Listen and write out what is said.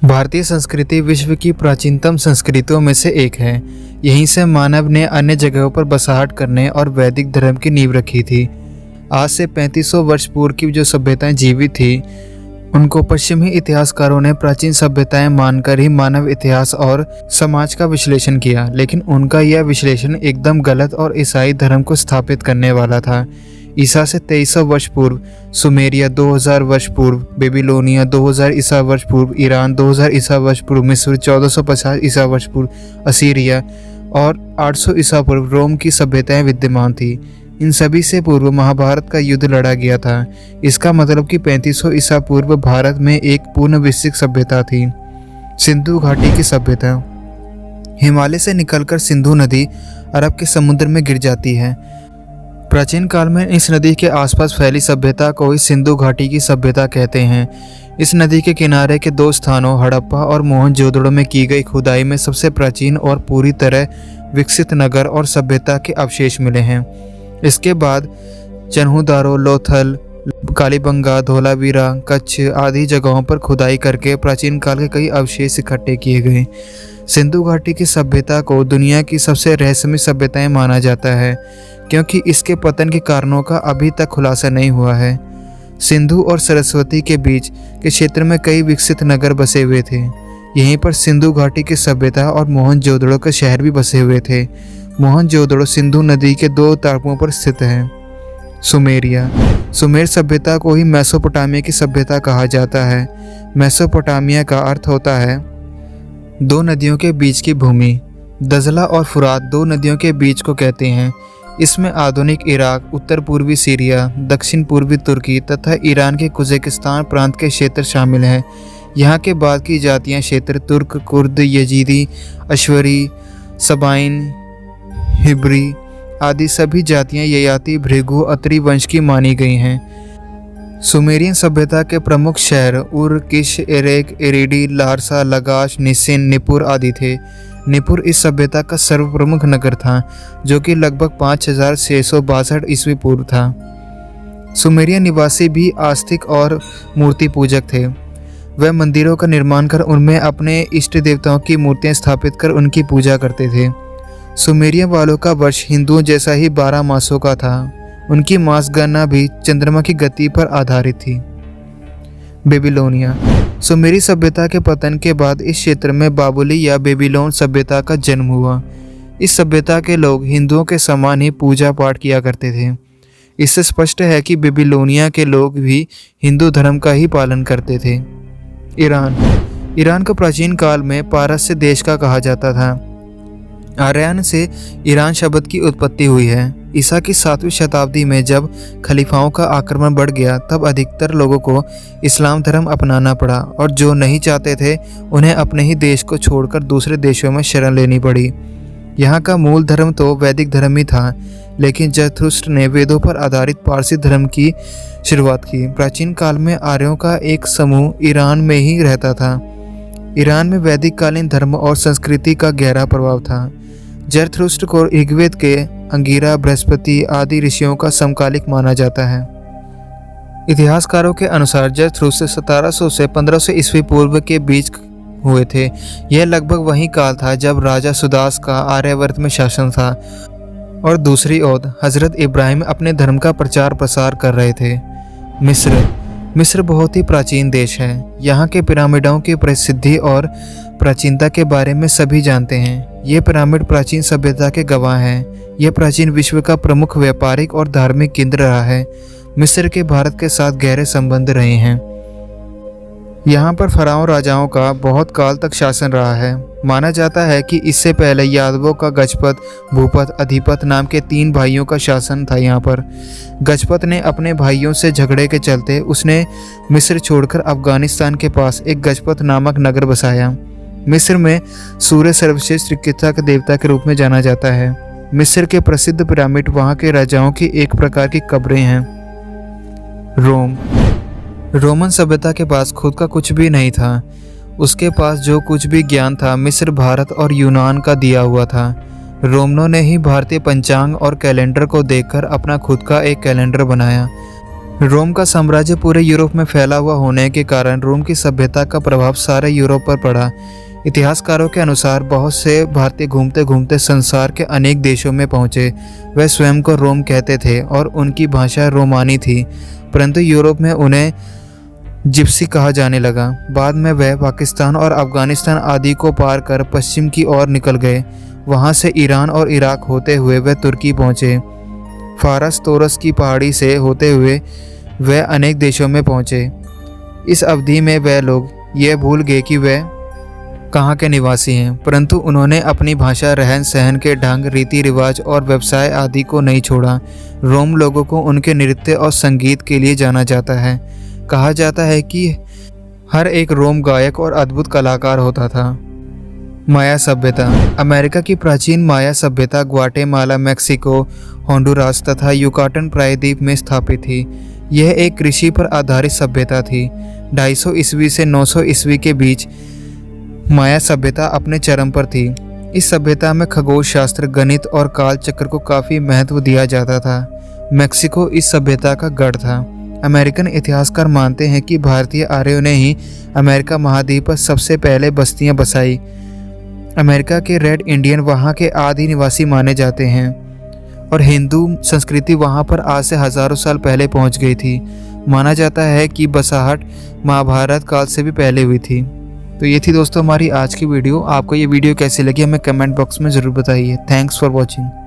भारतीय संस्कृति विश्व की प्राचीनतम संस्कृतियों में से एक है। यहीं से मानव ने अन्य जगहों पर बसाहट करने और वैदिक धर्म की नींव रखी थी। आज से 3500 वर्ष पूर्व की जो सभ्यताएं जीवित थी, उनको पश्चिमी इतिहासकारों ने प्राचीन सभ्यताएं मानकर ही मानव इतिहास और समाज का विश्लेषण किया, लेकिन उनका यह विश्लेषण एकदम गलत और ईसाई धर्म को स्थापित करने वाला था। ईसा से 2300 वर्ष पूर्व सुमेरिया, 2000 वर्ष पूर्व बेबीलोनिया, 2000 ईसा वर्ष पूर्व ईरान, 2000 ईसा वर्ष पूर्व मिस्र, 1450 ईसा वर्ष पूर्व असीरिया और 800 ईसा पूर्व रोम की सभ्यताएं विद्यमान थी। इन सभी से पूर्व महाभारत का युद्ध लड़ा गया था। इसका मतलब कि 3500 ईसा पूर्व भारत में एक पूर्ण विकसित सभ्यता थी। सिंधु घाटी की सभ्यता। हिमालय से निकलकर सिंधु नदी अरब के समुद्र में गिर जाती है। प्राचीन काल में इस नदी के आसपास फैली सभ्यता को ही सिंधु घाटी की सभ्यता कहते हैं। इस नदी के किनारे के दो स्थानों हड़प्पा और मोहनजोदड़ो में की गई खुदाई में सबसे प्राचीन और पूरी तरह विकसित नगर और सभ्यता के अवशेष मिले हैं। इसके बाद चन्हुदारो, लोथल, कालीबंगा, धोलावीरा, कच्छ आदि जगहों पर खुदाई करके प्राचीन काल के कई अवशेष इकट्ठे किए गए। सिंधु घाटी की सभ्यता को दुनिया की सबसे रहस्यमय सभ्यताएं माना जाता है, क्योंकि इसके पतन के कारणों का अभी तक खुलासा नहीं हुआ है। सिंधु और सरस्वती के बीच के क्षेत्र में कई विकसित नगर बसे हुए थे। यहीं पर सिंधु घाटी की सभ्यता और मोहनजोदड़ो के शहर भी बसे हुए थे। मोहनजोदड़ो सिंधु नदी के दो तटों पर स्थित है। सुमेरिया। सुमेर सभ्यता को ही मेसोपोटामिया की सभ्यता कहा जाता है। मेसोपोटामिया का अर्थ होता है दो नदियों के बीच की भूमि। दजला और फुरात दो नदियों के बीच को कहते हैं। इसमें आधुनिक इराक, उत्तर पूर्वी सीरिया, दक्षिण पूर्वी तुर्की तथा ईरान के कुज़ेकिस्तान प्रांत के क्षेत्र शामिल हैं। यहाँ के बाद की जातियाँ क्षेत्र तुर्क, कुर्द, यजीदी, अश्वरी, सबाइन, हिब्री आदि सभी जातियाँ ययाति, भृगु, अत्री वंश की मानी गई हैं। सुमेरियन सभ्यता के प्रमुख शहर उर, किश, एरेक, एरिडी, लारसा, लगाश, निसिन, निपुर आदि थे। निपुर इस सभ्यता का सर्वप्रमुख नगर था, जो कि लगभग 5662 ईस्वी पूर्व था। सुमेरियन निवासी भी आस्तिक और मूर्ति पूजक थे। वे मंदिरों का निर्माण कर उनमें अपने इष्ट देवताओं की मूर्तियां स्थापित कर उनकी पूजा करते थे। सुमेरियन वालों का वर्ष हिंदुओं जैसा ही 12 मासों का था। उनकी मास गणना भी चंद्रमा की गति पर आधारित थी। बेबीलोनिया। सुमेरी सभ्यता के पतन के बाद इस क्षेत्र में बाबुली या बेबीलोन सभ्यता का जन्म हुआ। इस सभ्यता के लोग हिंदुओं के समान ही पूजा पाठ किया करते थे। इससे स्पष्ट है कि बेबीलोनिया के लोग भी हिंदू धर्म का ही पालन करते थे। ईरान। ईरान को प्राचीन काल में पारस्य देश का कहा जाता था। आर्यन से ईरान शब्द की उत्पत्ति हुई है। ईसा की 7वीं शताब्दी में जब खलीफाओं का आक्रमण बढ़ गया, तब अधिकतर लोगों को इस्लाम धर्म अपनाना पड़ा और जो नहीं चाहते थे उन्हें अपने ही देश को छोड़कर दूसरे देशों में शरण लेनी पड़ी। यहाँ का मूल धर्म तो वैदिक धर्म ही था, लेकिन जरथुस्त्र ने वेदों पर आधारित पारसी धर्म की शुरुआत की। प्राचीन काल में आर्यों का एक समूह ईरान में ही रहता था। ईरान में वैदिक कालीन धर्म और संस्कृति का गहरा प्रभाव था। जरथुस्त्र को ऋग्वेद के अंगिरा, बृहस्पति आदि ऋषियों का समकालिक माना जाता है। इतिहासकारों के अनुसार जरथुस्त्र 1700 से 1500 ईस्वी पूर्व के बीच हुए थे। यह लगभग वही काल था जब राजा सुदास का आर्यावर्त में शासन था और दूसरी ओर हजरत इब्राहिम अपने धर्म का प्रचार प्रसार कर रहे थे। मिस्र बहुत ही प्राचीन देश है। यहाँ के पिरामिडों की प्रसिद्धि और प्राचीनता के बारे में सभी जानते हैं। ये पिरामिड प्राचीन सभ्यता के गवाह हैं। यह प्राचीन विश्व का प्रमुख व्यापारिक और धार्मिक केंद्र रहा है। मिस्र के भारत के साथ गहरे संबंध रहे हैं। यहाँ पर फराओं राजाओं का बहुत काल तक शासन रहा है। माना जाता है कि इससे पहले यादवों का गजपत, भूपत, अधिपत नाम के 3 भाइयों का शासन था। यहाँ पर गजपत ने अपने भाइयों से झगड़े के चलते उसने मिस्र छोड़कर अफगानिस्तान के पास एक गजपत नामक नगर बसाया। मिस्र में सूर्य सर्वश्रेष्ठ चिकित्सा के देवता के रूप में जाना जाता है। मिस्र के प्रसिद्ध पिरामिड वहाँ के राजाओं की एक प्रकार की कब्रें हैं। रोम। रोमन सभ्यता के पास खुद का कुछ भी नहीं था। उसके पास जो कुछ भी ज्ञान था मिस्र, भारत और यूनान का दिया हुआ था। रोमनों ने ही भारतीय पंचांग और कैलेंडर को देखकर अपना खुद का एक कैलेंडर बनाया। रोम का साम्राज्य पूरे यूरोप में फैला हुआ होने के कारण रोम की सभ्यता का प्रभाव सारे यूरोप पर पड़ा। इतिहासकारों के अनुसार बहुत से भारतीय घूमते घूमते संसार के अनेक देशों में पहुंचे। वे स्वयं को रोम कहते थे और उनकी भाषा रोमानी थी, परंतु यूरोप में उन्हें जिप्सी कहा जाने लगा। बाद में वह पाकिस्तान और अफगानिस्तान आदि को पार कर पश्चिम की ओर निकल गए। वहां से ईरान और इराक होते हुए वे तुर्की पहुंचे। फारस तोरस की पहाड़ी से होते हुए वे अनेक देशों में पहुंचे। इस अवधि में वे लोग ये भूल गए कि वे कहाँ के निवासी हैं, परंतु उन्होंने अपनी भाषा, रहन सहन के ढंग, रीति रिवाज और व्यवसाय आदि को नहीं छोड़ा। रोम लोगों को उनके नृत्य और संगीत के लिए जाना जाता है। कहा जाता है कि हर एक रोम गायक और अद्भुत कलाकार होता था। माया सभ्यता। अमेरिका की प्राचीन माया सभ्यता ग्वाटेमाला, मेक्सिको, होंडुरास तथा युकाटन प्रायद्वीप में स्थापित थी। यह एक कृषि पर आधारित सभ्यता थी। 250 ईस्वी से 900 ईस्वी के बीच माया सभ्यता अपने चरम पर थी। इस सभ्यता में खगोल शास्त्र, गणित और काल चक्र को काफ़ी महत्व दिया जाता था। मेक्सिको इस सभ्यता का गढ़ था। अमेरिकन इतिहासकार मानते हैं कि भारतीय आर्यों ने ही अमेरिका महाद्वीप पर सबसे पहले बस्तियां बसाई। अमेरिका के रेड इंडियन वहाँ के आदि निवासी माने जाते हैं और हिंदू संस्कृति वहाँ पर आज से हज़ारों साल पहले पहुँच गई थी। माना जाता है कि बसाहट महाभारत काल से भी पहले हुई थी। तो ये थी दोस्तों हमारी आज की वीडियो। आपको ये वीडियो कैसी लगी हमें कमेंट बॉक्स में ज़रूर बताइए। Thanks for watching.